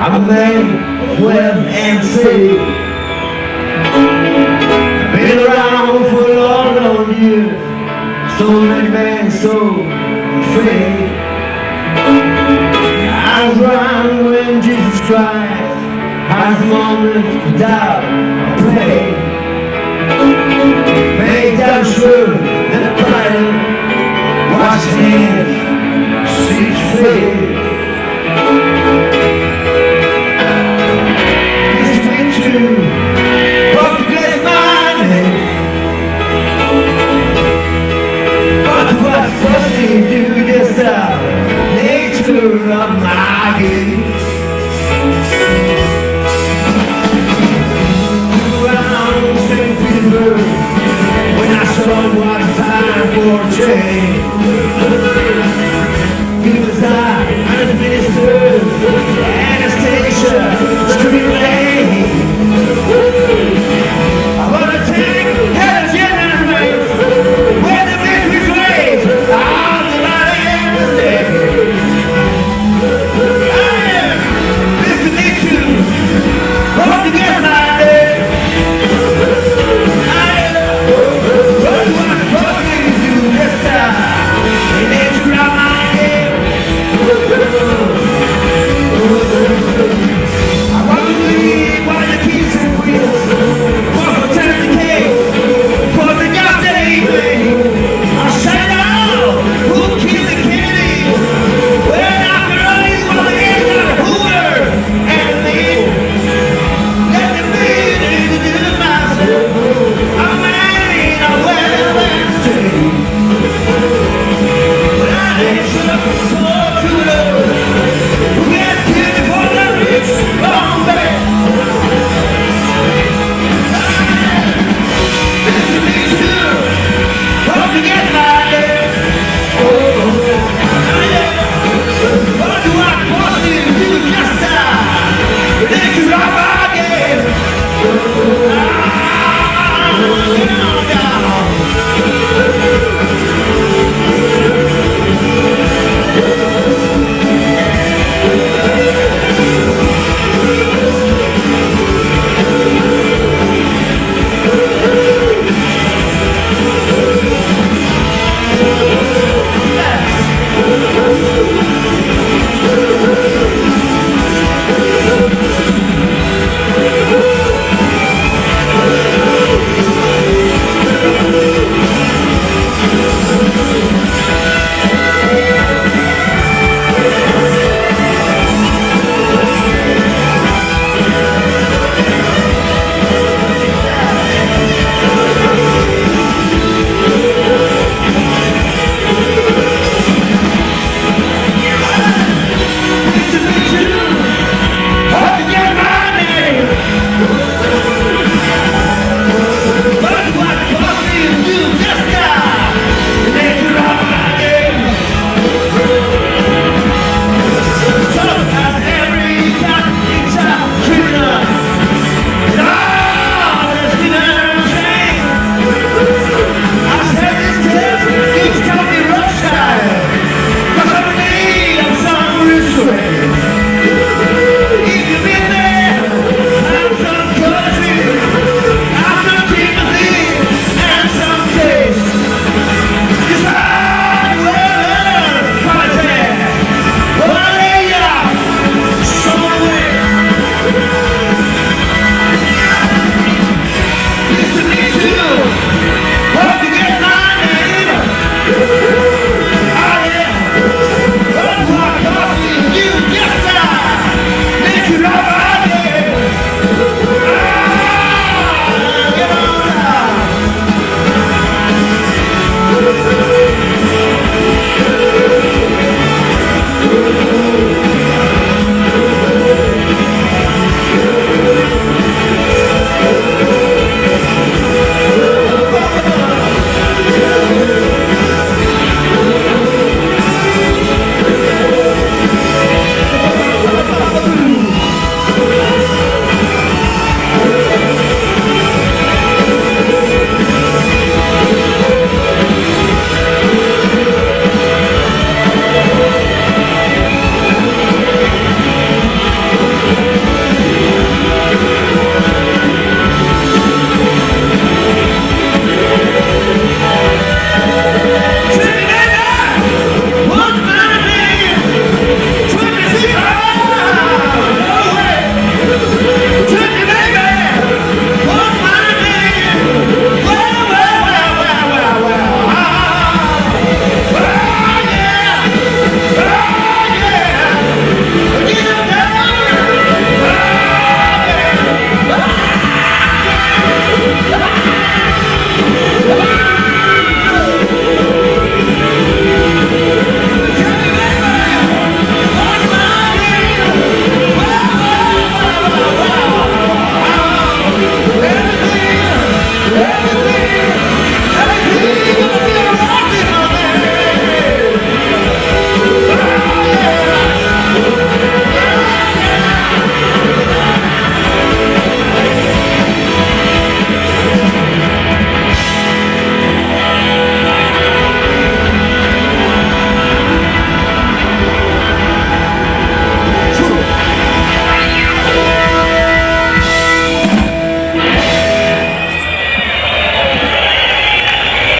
I'm a man of wealth and city. I've been around for a long, long years. So many men, so afraid. I was around when Jesus Christ had moments of doubt and pain. Made damn sure that the pilot washed his hands, see his face. Hope to get my name, but what's supposed to do this nature of my game. Around St. Petersburg, when I saw what time for change, he was high as a minister, Anastasia, street lane. I wanna take hell generous where the victory graves all the light and mistake. I am Mr. Nixon, hope to get my name. I am what you want to do this time, and then screw out my name. I want to leave one of the keys and wheels.